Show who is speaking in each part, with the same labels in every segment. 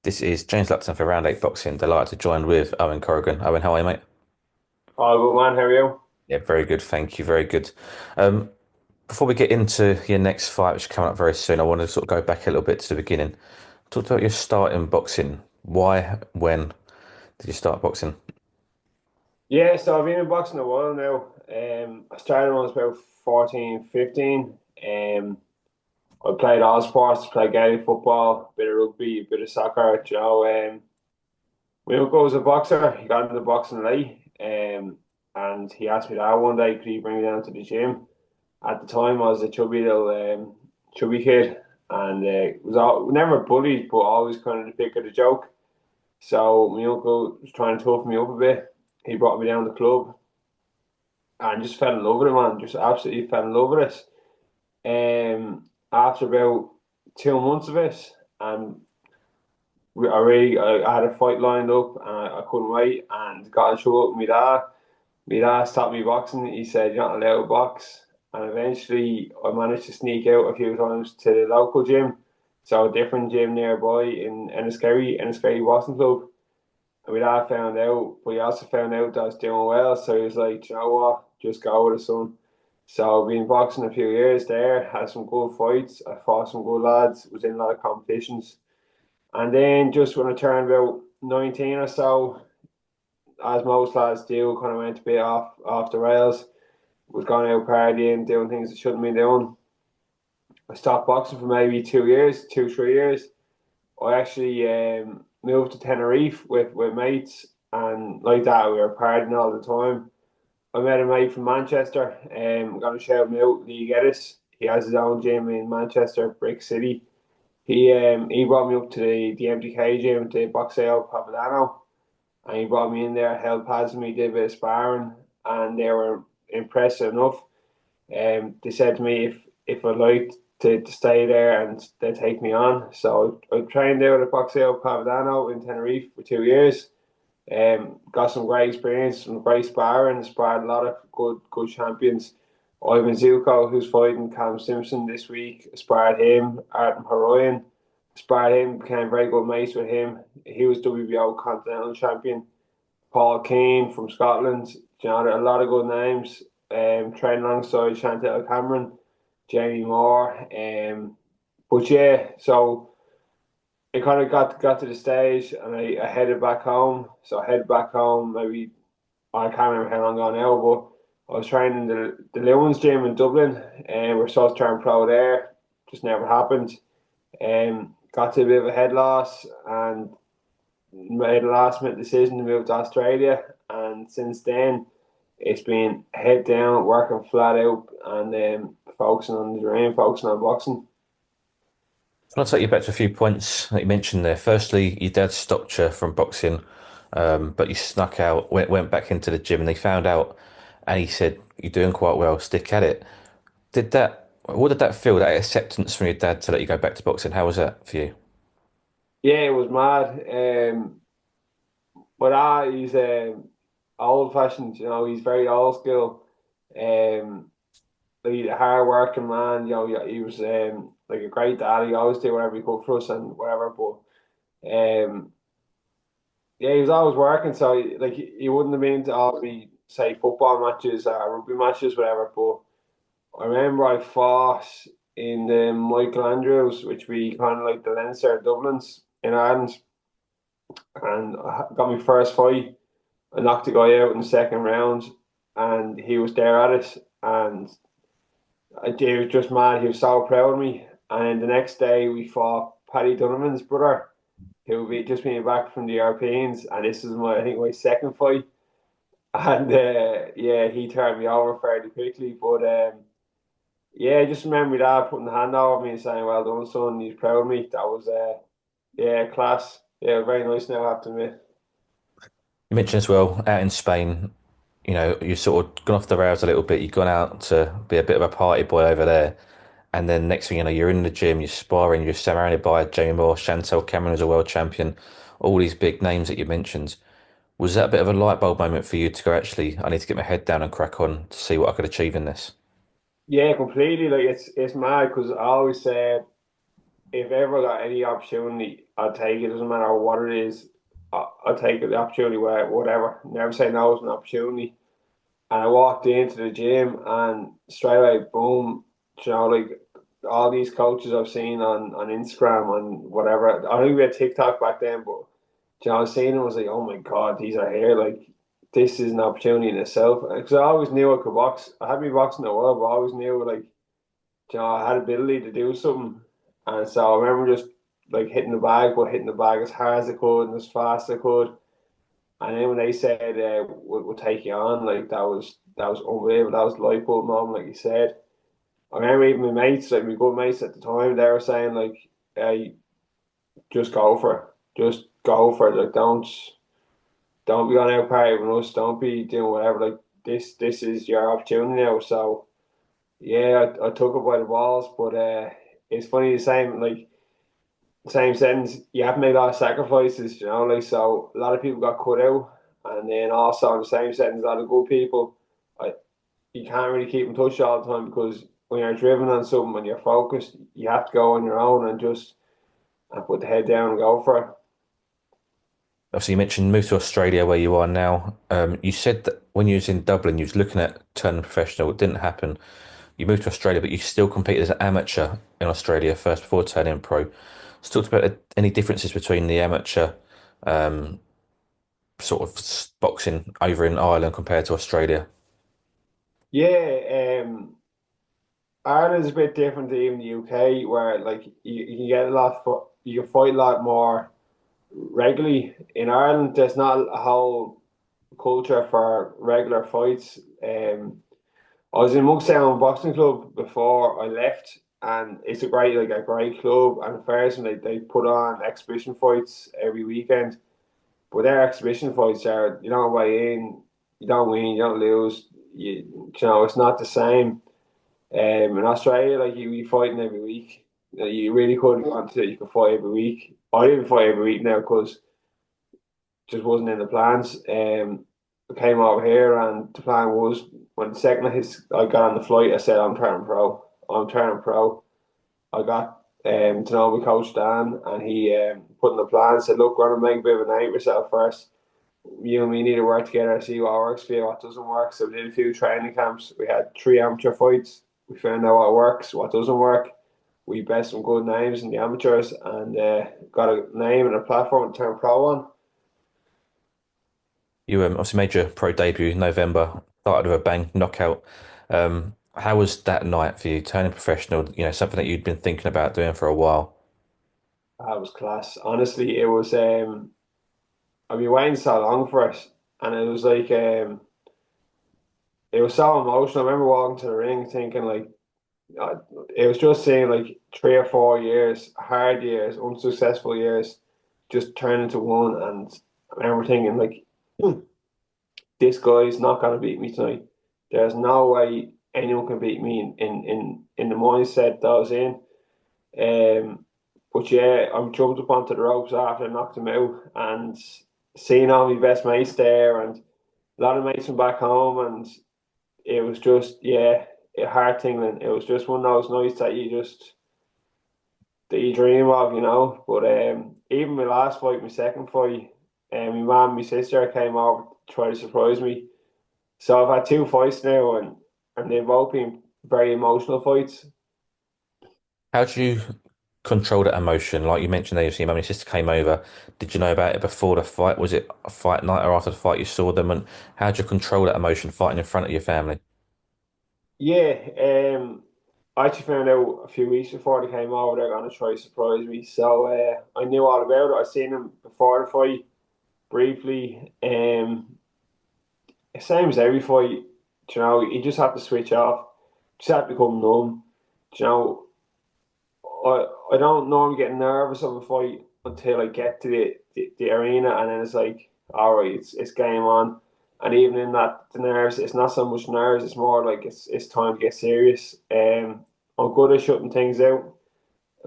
Speaker 1: This is James Lupton for Round 8 Boxing. Delighted to join with Owen Corrigan. Owen, how are you, mate?
Speaker 2: Oh, good man, how are you?
Speaker 1: Yeah, very good. Thank you. Very good. Um, Before we get into your next fight, which is coming up very soon, I want to sort of go back a little bit to the beginning. Talk about your start in boxing. Why, when did you start boxing?
Speaker 2: Yeah, so I've been in boxing a while now. I started when I was about 14, 15. I played all sports, played Gaelic football, bit of rugby, a bit of soccer. My uncle was a boxer. He got into boxing late. And he asked me that one day, could he bring me down to the gym? At the time, I was a chubby little chubby kid, and was never bullied, but always kind of the pick of the joke. So my uncle was trying to toughen me up a bit. He brought me down to the club and just fell in love with it, man. Just absolutely fell in love with it. After about 2 months of it, and I had a fight lined up, and I couldn't wait, and got in trouble with my dad. My dad stopped me boxing. He said, "You're not allowed to box." And eventually, I managed to sneak out a few times to the local gym, so a different gym nearby in Enniskerry Boxing Club. And my dad found out, but he also found out that I was doing well. So he was like, "You know what? Just go with it, son." So I've been boxing a few years there, had some good fights. I fought some good lads, was in a lot of competitions. And then just when I turned about 19 or so, as most lads do, kind of went a bit off the rails, was going out partying, doing things I shouldn't be doing. I stopped boxing for maybe 2 years, 3 years. I actually moved to Tenerife with mates, and like that, we were partying all the time. I met a mate from Manchester. I'm going to shout him out, Lee Geddes. He has his own gym in Manchester, Brick City. He brought me up to the MTK gym, to Boxeo Papadano, and he brought me in there, held pads with me, did a bit of sparring, and they were impressed enough. They said to me if I'd like to stay there and they take me on. So I trained there at Boxeo Papadano in Tenerife for 2 years. Got some great experience, some great sparring, sparred a lot of good champions. Ivan Zuko, who's fighting Cam Simpson this week, sparred him. Artem Haroyan, sparred him, became very good mates with him. He was WBO Continental Champion. Paul Keane from Scotland, you know, a lot of good names. Training alongside Chantel Cameron, Jamie Moore. But yeah, so it kind of got to the stage, and I headed back home. So I headed back home. Maybe I can't remember how long ago now, but I was training the Lewins gym in Dublin, and we're supposed to turn pro there. Just never happened. Got to a bit of a head loss, and made a last minute decision to move to Australia. And since then, it's been head down, working flat out, and focusing on the dream, focusing on boxing.
Speaker 1: I'll take you back to a few points that you mentioned there. Firstly, your dad stopped you from boxing, but you snuck out, went back into the gym, and they found out, and he said, "You're doing quite well. Stick at it." What did that feel? That acceptance from your dad to let you go back to boxing? How was that for you?
Speaker 2: Yeah, it was mad. But he's old fashioned. You know, he's very old school. Um, he's a hard working man. You know, he was like a great dad. He always did whatever he could for us and whatever. But um, yeah, he was always working. So like he wouldn't have been to all the say football matches or rugby matches, whatever. But I remember I fought in the Michael Andrews, which we kind of like the Leinster Dublins in Ireland, and I got my first fight. I knocked the guy out in the second round, and he was there at it, and he was just mad. He was so proud of me. And the next day we fought Paddy Donovan's brother, who be just being back from the Europeans, and this is my I think my second fight. And yeah, he turned me over fairly quickly, but yeah, I just remember my dad putting the hand over me and saying, "Well done, son." He's proud of me. That was yeah, class. Yeah, very nice now, I have to admit.
Speaker 1: You mentioned as well out in Spain, you've sort of gone off the rails a little bit. You've gone out to be a bit of a party boy over there. And then next thing you know, you're in the gym, you're sparring, you're surrounded by Jamie Moore, Chantel Cameron as a world champion, all these big names that you mentioned. Was that a bit of a light bulb moment for you to go, actually, I need to get my head down and crack on to see what I could achieve in this?
Speaker 2: Yeah, completely. Like it's mad because I always said if ever I got any opportunity, I'll take it. Doesn't matter what it is. I'll take the opportunity whatever. Never say no to an opportunity. And I walked into the gym and straight away, boom, like all these coaches I've seen on Instagram and whatever. I think we had TikTok back then, but I was seeing them, I was like, oh my God, these are here. Like, this is an opportunity in itself. Because I always knew I could box. I had me boxing a while, but I always knew, like, I had ability to do something. And so I remember just like hitting the bag, but hitting the bag as hard as I could and as fast as I could. And then when they said we'll take you on, like that was unbelievable. That was the light bulb moment, like you said. I remember even my mates, like my good mates at the time, they were saying like, "Hey, just go for it. Just go for it. Like don't be going out partying with us. Don't be doing whatever. Like this is your opportunity now." So yeah, I took it by the balls, but it's funny the same sentence. You have to make a lot of sacrifices, like so. A lot of people got cut out, and then also in the same sentence, a lot of good people. I, you can't really keep in touch all the time because when you're driven on something and you're focused, you have to go on your own and just and put the head down and go for it.
Speaker 1: Obviously, you mentioned move to Australia where you are now. You said that when you was in Dublin, you was looking at turning professional. It didn't happen. You moved to Australia, but you still competed as an amateur in Australia first before turning pro. So talk about any differences between the amateur sort of boxing over in Ireland compared to Australia.
Speaker 2: Yeah, Ireland's a bit different to even the UK, where like you can get a lot, you can fight a lot more regularly. In Ireland, there's not a whole culture for regular fights. I was in Monkstown Boxing Club before I left, and it's a great club. And in Ferguson, they put on exhibition fights every weekend. But their exhibition fights are you don't weigh in, you don't win, you don't lose. It's not the same. In Australia, like you be fighting every week. You really could go on to you could fight every week. I didn't fight every week now because just wasn't in the plans. I came over here and the plan was when the second I got on the flight, I said I'm turning pro. I'm turning pro. I got to know my coach Dan, and he put in the plan. Said, "Look, we're gonna make a bit of a name for yourself first. You and me need to work together, see what works for you, what doesn't work." So we did a few training camps. We had 3 amateur fights. We found out what works, what doesn't work. We bet some good names in the amateurs and got a name and a platform to turn pro on.
Speaker 1: You obviously made your pro debut in November, started with a bang, knockout. How was that night for you, turning professional? You know, something that you'd been thinking about doing for a while.
Speaker 2: That was class. Honestly, it was. I've been waiting so long for it, and it was like it was so emotional. I remember walking to the ring thinking like uh, it was just seeing like 3 or 4 years, hard years, unsuccessful years, just turn into one. And I remember thinking like, this guy's not gonna beat me tonight. There's no way anyone can beat me in the mindset that I was in. Um, but yeah, I jumped up onto the ropes after I knocked him out, and seeing all my best mates there, and a lot of mates from back home, and it was just heart tingling. It was just one of those nights that you dream of, But even my last fight, my second fight, my mum, and my sister came over to try to surprise me. So I've had 2 fights now, and they've both been very emotional fights.
Speaker 1: How did you control that emotion? Like you mentioned there, your mum and your sister came over. Did you know about it before the fight? Was it a fight night or after the fight you saw them? And how did you control that emotion fighting in front of your family?
Speaker 2: Yeah, I actually found out a few weeks before they came over they're going to try to surprise me. So I knew all about it. I seen them before the fight briefly. Same as every fight, you just have to switch off. Just have to become numb. You know, I don't normally get nervous of a fight until I get to the arena, and then it's like, all right, it's game on. And even in that, the nerves, it's not so much nerves. It's more like it's time to get serious. I'm good at shutting things out.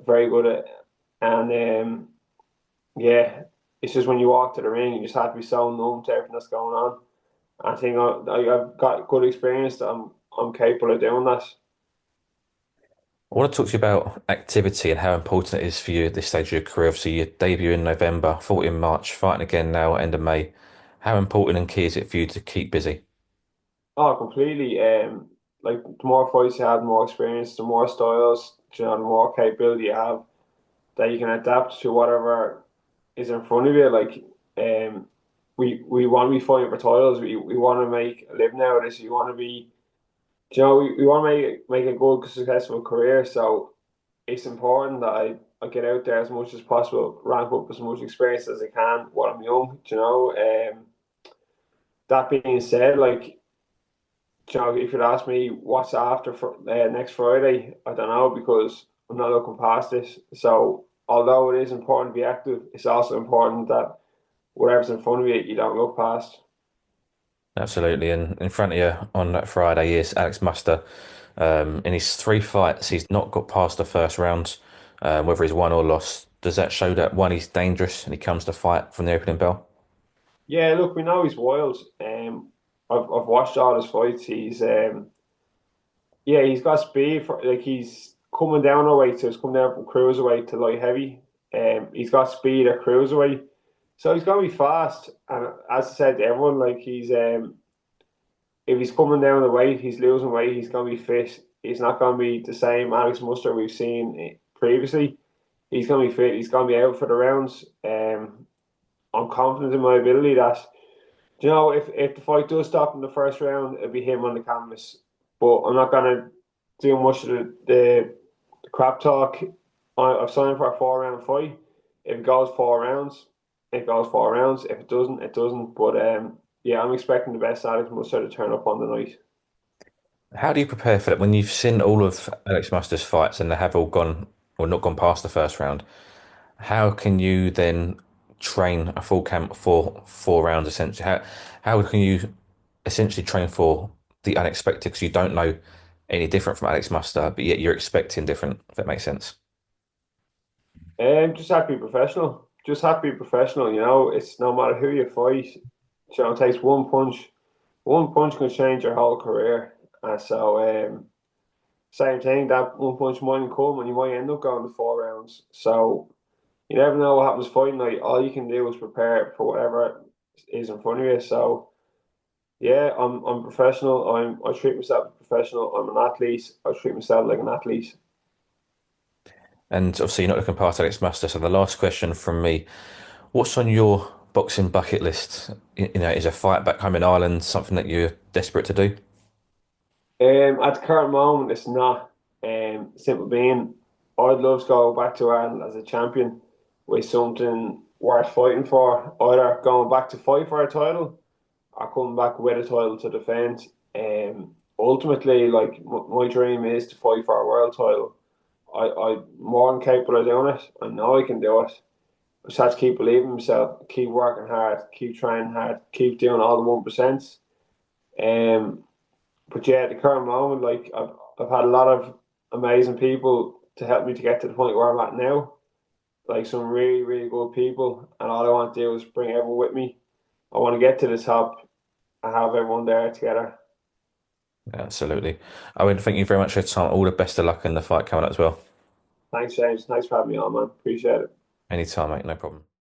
Speaker 2: Very good at, and yeah, it's just when you walk to the ring, you just have to be so numb to everything that's going on. I think I've got good experience that I'm capable of doing that.
Speaker 1: I want to talk to you about activity and how important it is for you at this stage of your career. Obviously, you debut in November, fought in March, fighting again now at end of May. How important and key is it for you to keep busy?
Speaker 2: Oh, completely. Like the more fights you have, the more experience, the more styles, the more capability you have that you can adapt to whatever is in front of you. Like, we want to be fighting for titles. We want to make a living out of this. We want to be, we want to make a good, successful career. So it's important that I get out there as much as possible, rank up as much experience as I can while I'm young. That being said, like, if you'd ask me what's after for next Friday, I don't know because I'm not looking past this. So although it is important to be active, it's also important that whatever's in front of you, you don't look past.
Speaker 1: Absolutely. And in front of you on that Friday is Alex Muster. In his three fights, he's not got past the first round, whether he's won or lost. Does that show that one, he's dangerous and he comes to fight from the opening bell?
Speaker 2: Yeah, look, we know he's wild. I've watched all his fights. He's got speed for like he's coming down a weight, so he's coming down from cruiserweight to light heavy. He's got speed at cruiserweight, so he's gonna be fast. And as I said to everyone, like he's if he's coming down the weight, he's losing weight, he's gonna be fit. He's not gonna be the same Alex Muster we've seen previously. He's gonna be fit. He's gonna be out for the rounds. I'm confident in my ability that if the fight does stop in the first round, it'll be him on the canvas. But I'm not gonna do much of the crap talk. I've signed for a 4 round fight. If it goes 4 rounds, it goes 4 rounds. If it doesn't, it doesn't. But yeah, I'm expecting the best Alex Mustard to turn up on the night.
Speaker 1: How do you prepare for that when you've seen all of Alex Muster's fights and they have all gone or not gone past the first round? How can you then train a full camp for 4 rounds essentially? How can you essentially train for the unexpected because you don't know any different from Alex Muster, but yet you're expecting different, if that makes sense.
Speaker 2: Just have to be professional. Just have to be professional. It's no matter who you fight. It takes one punch. One punch can change your whole career. Same thing. That one punch might come, and you might end up going to 4 rounds. So you never know what happens fighting night. All you can do is prepare for whatever is in front of you. So yeah, I'm professional. I treat myself as a professional. I'm an athlete. I treat myself like an athlete.
Speaker 1: And obviously, you're not looking past Alex Muster. So the last question from me: what's on your boxing bucket list? Is a fight back home in Ireland something that you're desperate to do?
Speaker 2: At the current moment, it's not. Simple being, I'd love to go back to Ireland as a champion with something worth fighting for. Either going back to fight for a title or coming back with a title to defend. Ultimately, like my dream is to fight for a world title. I'm more than capable of doing it. I know I can do it. I just have to keep believing in myself, keep working hard, keep trying hard, keep doing all the 1%. Um, but yeah, at the current moment, like I've had a lot of amazing people to help me to get to the point where I'm at now. Like some really, really good people, and all I want to do is bring everyone with me. I want to get to the top and have everyone there together.
Speaker 1: Absolutely. Owen, thank you very much for your time. All the best of luck in the fight coming up as well.
Speaker 2: Thanks, James. Thanks for having me on, man. Appreciate it.
Speaker 1: Anytime, mate. No problem.